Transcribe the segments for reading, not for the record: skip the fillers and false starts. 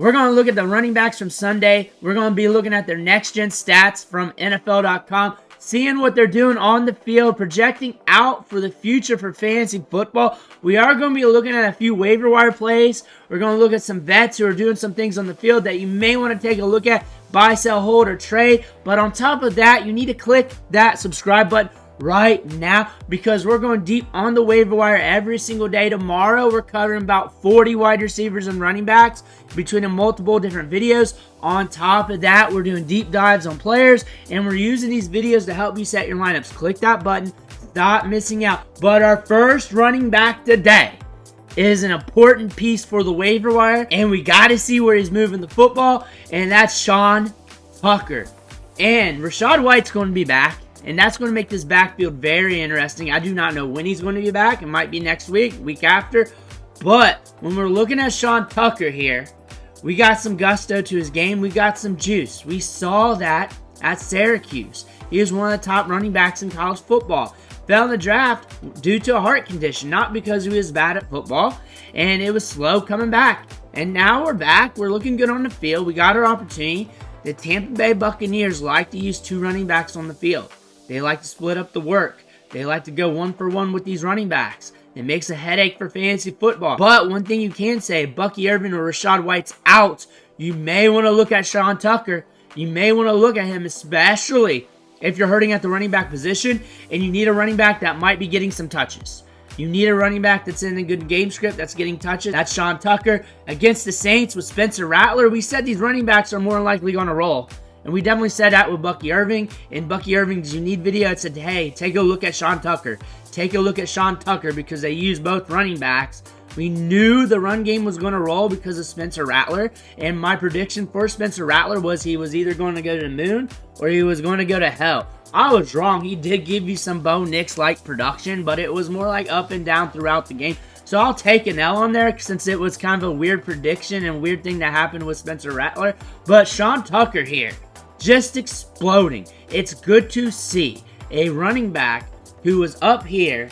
We're going to look at the running backs from Sunday. We're going to be looking at their next-gen stats from NFL.com, seeing what they're doing on the field, projecting out for the future for fantasy football. We are going to be looking at a few waiver wire plays. We're going to look at some vets who are doing some things on the field that you may want to take a look at, buy, sell, hold, or trade. But on top of that, you need to click that subscribe button right now, because we're going deep on the waiver wire every single day. Tomorrow we're covering about 40 wide receivers and running backs between multiple different videos. On top of that, we're doing deep dives on players, and we're using these videos to help you set your lineups. Click that button, stop missing out. But our first running back today is an important piece for the waiver wire, and we got to see where he's moving the football, and that's Sean Tucker. And Rachaad White's going to be back, and that's going to make this backfield very interesting. I do not know when he's going to be back. It might be next week, week after. But when we're looking at Sean Tucker here, we got some gusto to his game. We got some juice. We saw that at Syracuse. He was one of the top running backs in college football. Fell in the draft due to a heart condition, not because he was bad at football. And it was slow coming back. And now we're back. We're looking good on the field. We got our opportunity. The Tampa Bay Buccaneers like to use two running backs on the field. They like to split up the work. They like to go 1-for-1 with these running backs. It makes a headache for fantasy football. But one thing you can say, Bucky Irvin or Rachaad White's out, you may want to look at Sean Tucker. You may want to look at him, especially if you're hurting at the running back position and you need a running back that might be getting some touches. You need a running back that's in a good game script that's getting touches. That's Sean Tucker. Against the Saints with Spencer Rattler, we said these running backs are more than likely going to roll. And we definitely said that with Bucky Irving. In Bucky Irving's You Need video, it said, hey, take a look at Sean Tucker. Take a look at Sean Tucker, because they use both running backs. We knew the run game was going to roll because of Spencer Rattler. And my prediction for Spencer Rattler was he was either going to go to the moon or he was going to go to hell. I was wrong. He did give you some Bo Nix-like production, but it was more like up and down throughout the game. So I'll take an L on there since it was kind of a weird prediction and weird thing that happened with Spencer Rattler. But Sean Tucker here, just exploding. It's good to see a running back who was up here,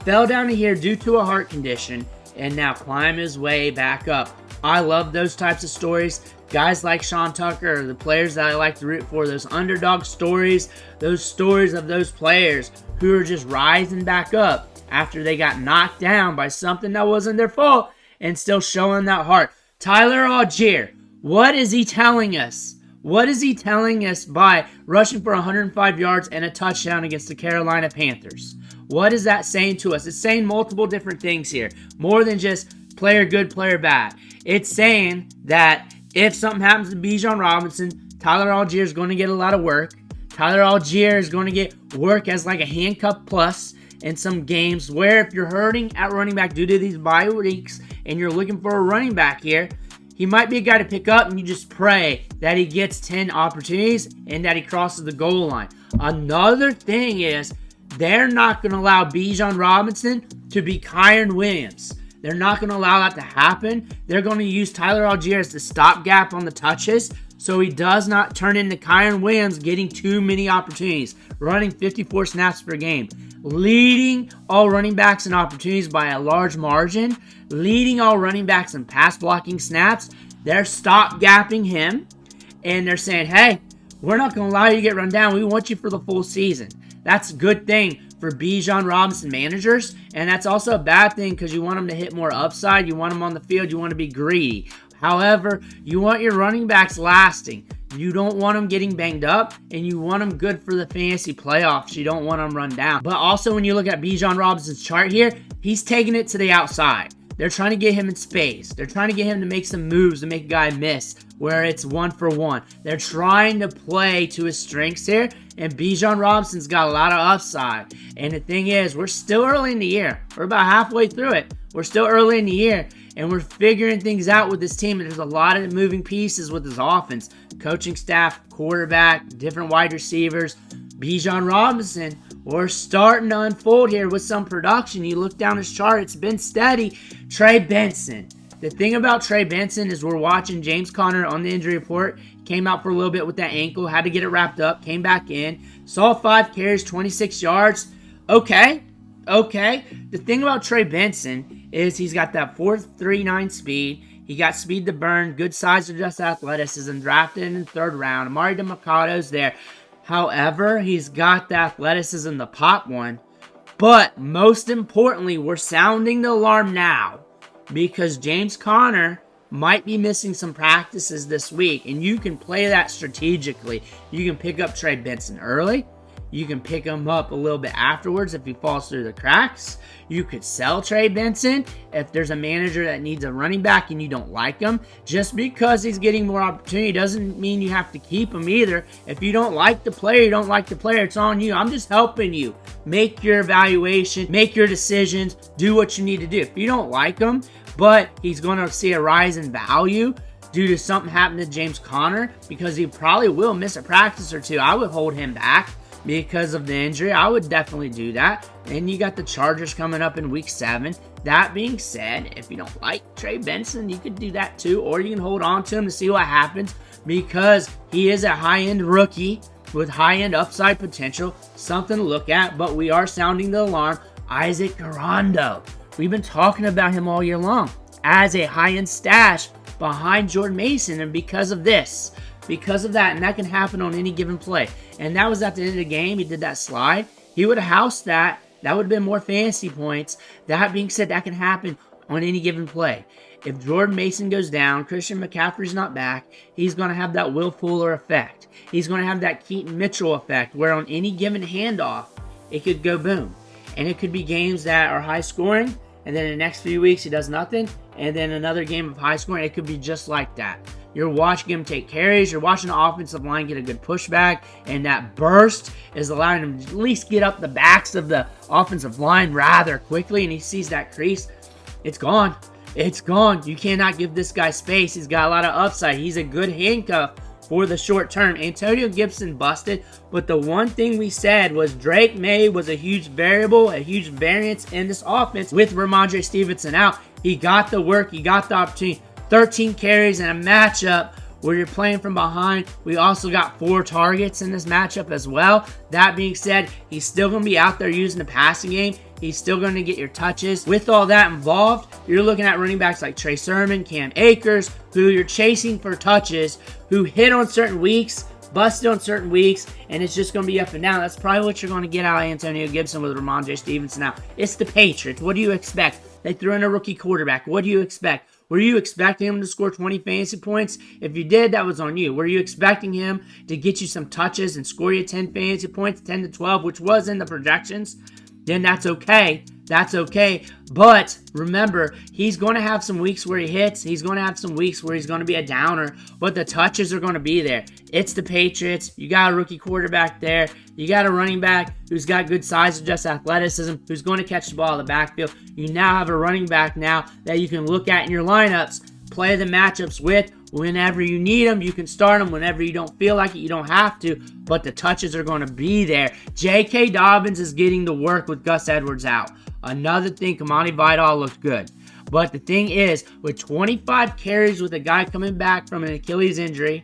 fell down to here due to a heart condition, and now climb his way back up. I love those types of stories. Guys like Sean Tucker are the players that I like to root for. Those underdog stories, those stories of those players who are just rising back up after they got knocked down by something that wasn't their fault and still showing that heart. Tyler Allgeier, what is he telling us? What is he telling us by rushing for 105 yards and a touchdown against the Carolina Panthers? What is that saying to us? It's saying multiple different things here. More than just player good, player bad. It's saying that if something happens to Bijan Robinson, Tyler Allgeier is going to get a lot of work. Tyler Allgeier is going to get work as like a handcuff plus in some games where if you're hurting at running back due to these bye weeks and you're looking for a running back here, he might be a guy to pick up, and you just pray that he gets 10 opportunities and that he crosses the goal line. Another thing is they're not going to allow Bijan Robinson to be Kyren Williams. They're not going to allow that to happen. They're going to use Tyler Allgeier as the stopgap on the touches so he does not turn into Kyren Williams getting too many opportunities, running 54 snaps per game, leading all running backs in opportunities by a large margin, leading all running backs in pass blocking snaps. They're stop-gapping him, and they're saying, hey, we're not going to allow you to get run down. We want you for the full season. That's a good thing for Bijan Robinson managers, and that's also a bad thing because you want them to hit more upside. You want them on the field. You want to be greedy. However, you want your running backs lasting. You don't want them getting banged up, and you want them good for the fantasy playoffs. You don't want them run down. But also, when you look at Bijan Robinson's chart here, he's taking it to the outside. They're trying to get him in space. They're trying to get him to make some moves to make a guy miss where it's 1-for-1. They're trying to play to his strengths here, and Bijan Robinson's got a lot of upside. And the thing is, we're still early in the year. We're about halfway through it. We're still early in the year, and we're figuring things out with this team, and there's a lot of moving pieces with this offense. Coaching staff, quarterback, different wide receivers. Bijan Robinson, we're starting to unfold here with some production. You look down his chart, it's been steady. Trey Benson. The thing about Trey Benson is we're watching James Conner on the injury report. Came out for a little bit with that ankle, had to get it wrapped up, came back in. Saw 5 carries, 26 yards. Okay. The thing about Trey Benson is he's got that 4.39 speed. He got speed to burn, good size to just athleticism, drafted in the 3rd round. Amari DeMarcado's there. However, he's got the athleticism to pop one. But most importantly, we're sounding the alarm now because James Conner might be missing some practices this week, and you can play that strategically. You can pick up Trey Benson early. You can pick him up a little bit afterwards if he falls through the cracks. You could sell Trey Benson if there's a manager that needs a running back and you don't like him. Just because he's getting more opportunity doesn't mean you have to keep him either. If you don't like the player, you don't like the player. It's on you. I'm just helping you. Make your evaluation. Make your decisions. Do what you need to do. If you don't like him, but he's going to see a rise in value due to something happening to James Conner, because he probably will miss a practice or two, I would hold him back. Because of the injury, I would definitely do that. And you got the Chargers coming up in week 7. That being said, if you don't like Trey Benson, you could do that too. Or you can hold on to him to see what happens, because he is a high-end rookie with high-end upside potential. Something to look at, but we are sounding the alarm. Isaac Guerendo. We've been talking about him all year long as a high-end stash behind Jordan Mason, and because of this, because of that, and that can happen on any given play. And that was at the end of the game. He did that slide. He would have housed that. That would have been more fantasy points. That being said, that can happen on any given play. If Jordan Mason goes down, Christian McCaffrey's not back, he's going to have that Will Fuller effect. He's going to have that Keaton Mitchell effect, where on any given handoff, it could go boom. And it could be games that are high scoring, and then in the next few weeks, he does nothing, and then another game of high scoring. It could be just like that. You're watching him take carries. You're watching the offensive line get a good pushback. And that burst is allowing him to at least get up the backs of the offensive line rather quickly. And he sees that crease. It's gone. It's gone. You cannot give this guy space. He's got a lot of upside. He's a good handcuff for the short term. Antonio Gibson busted. But the one thing we said was Drake May was a huge variable, a huge variance in this offense with Ramondre Stevenson out. He got the work. He got the opportunity. 13 carries in a matchup where you're playing from behind. We also got 4 targets in this matchup as well. That being said, he's still going to be out there using the passing game. He's still going to get your touches. With all that involved, you're looking at running backs like Trey Sermon, Cam Akers, who you're chasing for touches, who hit on certain weeks, busted on certain weeks, and it's just going to be up and down. That's probably what you're going to get out of Antonio Gibson with Ramondre Stevenson now. It's the Patriots. What do you expect? They threw in a rookie quarterback. What do you expect? Were you expecting him to score 20 fantasy points? If you did, that was on you. Were you expecting him to get you some touches and score you 10 fantasy points, 10 to 12, which was in the projections? Then that's okay. That's okay. But remember, he's going to have some weeks where he hits. He's going to have some weeks where he's going to be a downer. But the touches are going to be there. It's the Patriots. You got a rookie quarterback there. You got a running back who's got good size and just athleticism, who's going to catch the ball in the backfield. You now have a running back now that you can look at in your lineups, play the matchups with. Whenever you need them, you can start them. Whenever you don't feel like it, you don't have to. But the touches are going to be there. J.K. Dobbins is getting the work with Gus Edwards out. Another thing, Kamani Vidal looked good. But the thing is, with 25 carries with a guy coming back from an Achilles injury,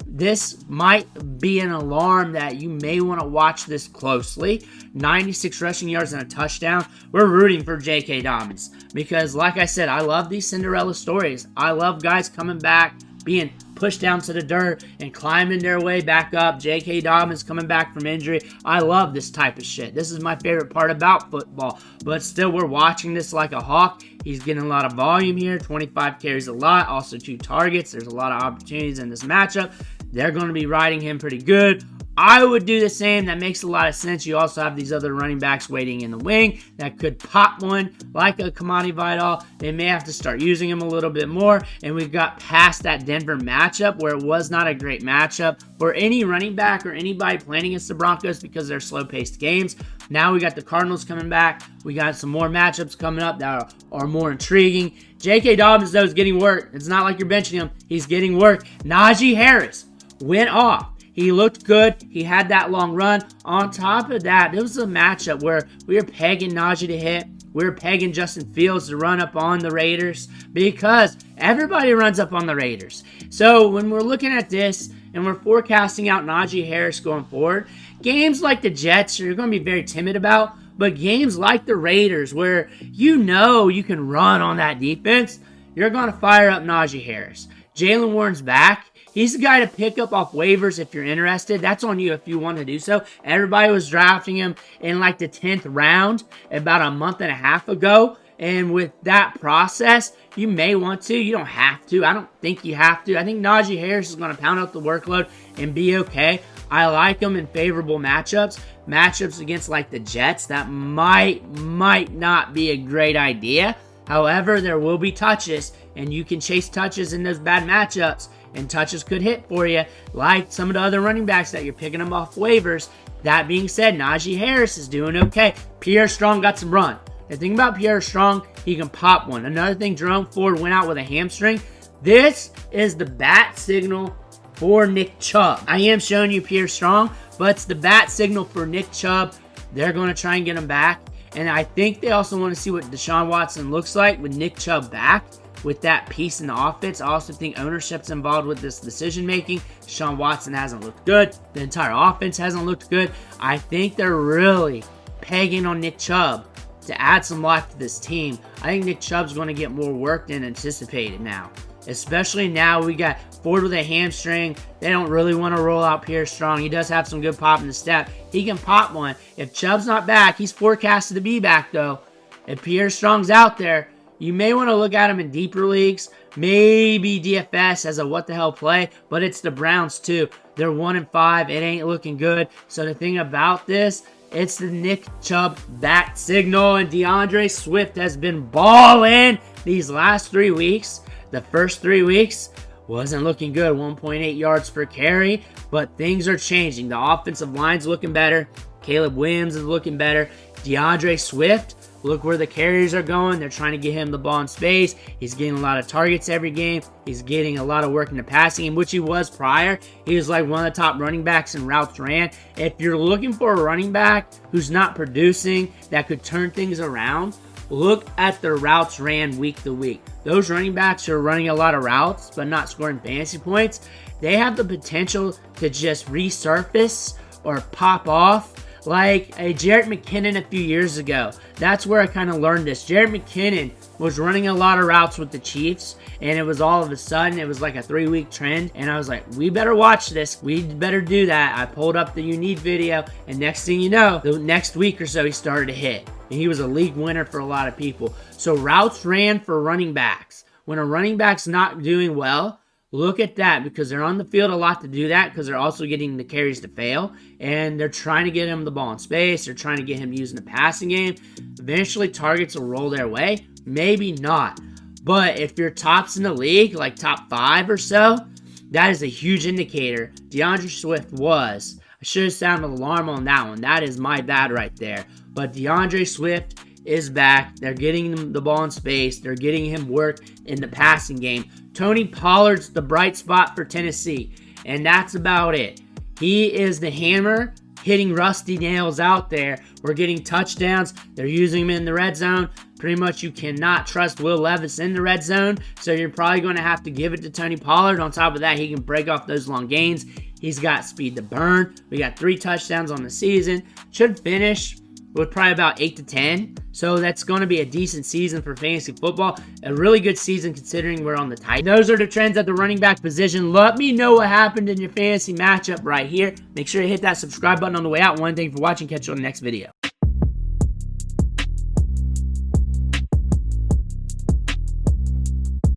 this might be an alarm that you may want to watch this closely. 96 rushing yards and a touchdown. We're rooting for J.K. Dobbins because, like I said, I love these Cinderella stories. I love guys coming back, being pushed down to the dirt and climbing their way back up. J.K. Dobbins coming back from injury. I love this type of shit. This is my favorite part about football. But still, we're watching this like a hawk. He's getting a lot of volume here. 25 carries a lot. Also 2 targets. There's a lot of opportunities in this matchup. They're going to be riding him pretty good. I would do the same. That makes a lot of sense. You also have these other running backs waiting in the wing that could pop one like a Kamani Vidal. They may have to start using him a little bit more. And we got past that Denver matchup where it was not a great matchup for any running back or anybody playing against the Broncos because they're slow-paced games. Now we got the Cardinals coming back. We got some more matchups coming up that are more intriguing. J.K. Dobbins, though, is getting work. It's not like you're benching him. He's getting work. Najee Harris went off. He looked good. He had that long run. On top of that, it was a matchup where we were pegging Najee to hit. We were pegging Justin Fields to run up on the Raiders because everybody runs up on the Raiders. So when we're looking at this and we're forecasting out Najee Harris going forward, games like the Jets you're going to be very timid about, but games like the Raiders where you know you can run on that defense, you're going to fire up Najee Harris. Jalen Warren's back. He's the guy to pick up off waivers if you're interested. That's on you if you want to do so. Everybody was drafting him in like the 10th round about a month and a half ago. And with that process, you may want to. You don't have to. I don't think you have to. I think Najee Harris is going to pound out the workload and be okay. I like him in favorable matchups. Matchups against like the Jets, that might not be a great idea. However, there will be touches, and you can chase touches in those bad matchups, and touches could hit for you, like some of the other running backs that you're picking them off waivers. That being said, Najee Harris is doing okay. Pierre Strong got some run. The thing about Pierre Strong, he can pop one. Another thing, Jerome Ford went out with a hamstring. This is the bat signal for Nick Chubb. I am showing you Pierre Strong, but it's the bat signal for Nick Chubb. They're going to try and get him back. And I think they also want to see what Deshaun Watson looks like with Nick Chubb back, with that piece in the offense. I also think ownership's involved with this decision-making. Deshaun Watson hasn't looked good. The entire offense hasn't looked good. I think they're really pegging on Nick Chubb to add some life to this team. I think Nick Chubb's going to get more work than anticipated now. Especially now we got Ford with a hamstring. They don't really want to roll out Pierre Strong. He does have some good pop in the step. He can pop one. If Chubb's not back, he's forecasted to be back though. If Pierre Strong's out there, you may want to look at him in deeper leagues. Maybe DFS as a what the hell play. But it's the Browns too. They're 1-5. It ain't looking good. So the thing about this, it's the Nick Chubb bat signal. And DeAndre Swift has been balling these last 3 weeks. The first 3 weeks wasn't looking good, 1.8 yards per carry, but things are changing. The offensive line's looking better. Caleb Williams is looking better. DeAndre Swift, look where the carries are going. They're trying to get him the ball in space. He's getting a lot of targets every game. He's getting a lot of work in the passing game, which he was prior. He was like one of the top running backs in routes ran. If you're looking for a running back who's not producing, that could turn things around, look at their routes ran week to week. Those running backs are running a lot of routes but not scoring fantasy points. They have the potential to just resurface or pop off like a Jerick McKinnon a few years ago. That's where I kind of learned this. Jerick McKinnon was running a lot of routes with the Chiefs, and it was all of a sudden, it was like a 3-week trend, and I was like, we better watch this. We better do that. I pulled up the You Need video, and next thing you know, the next week or so, he started to hit. And he was a league winner for a lot of people. So routes ran for running backs. When a running back's not doing well, look at that, because they're on the field a lot to do that, because they're also getting the carries to fail, and they're trying to get him the ball in space. They're trying to get him using the passing game. Eventually, targets will roll their way. Maybe not. But if you're tops in the league, like top 5 or so, that is a huge indicator. DeAndre Swift was. I should have sounded an alarm on that one. That is my bad right there. But DeAndre Swift is back. They're getting him the ball in space. They're getting him work in the passing game. Tony Pollard's the bright spot for Tennessee, and that's about it. He is the hammer hitting rusty nails out there. We're getting touchdowns. They're using him in the red zone. Pretty much you cannot trust Will Levis in the red zone, so you're probably going to have to give it to Tony Pollard. On top of that, he can break off those long gains. He's got speed to burn. We got 3 touchdowns on the season. Should finish with probably about 8 to 10. So that's going to be a decent season for fantasy football. A really good season considering we're on the Titans. Those are the trends at the running back position. Let me know what happened in your fantasy matchup right here. Make sure to hit that subscribe button on the way out. One thing for watching. Catch you on the next video.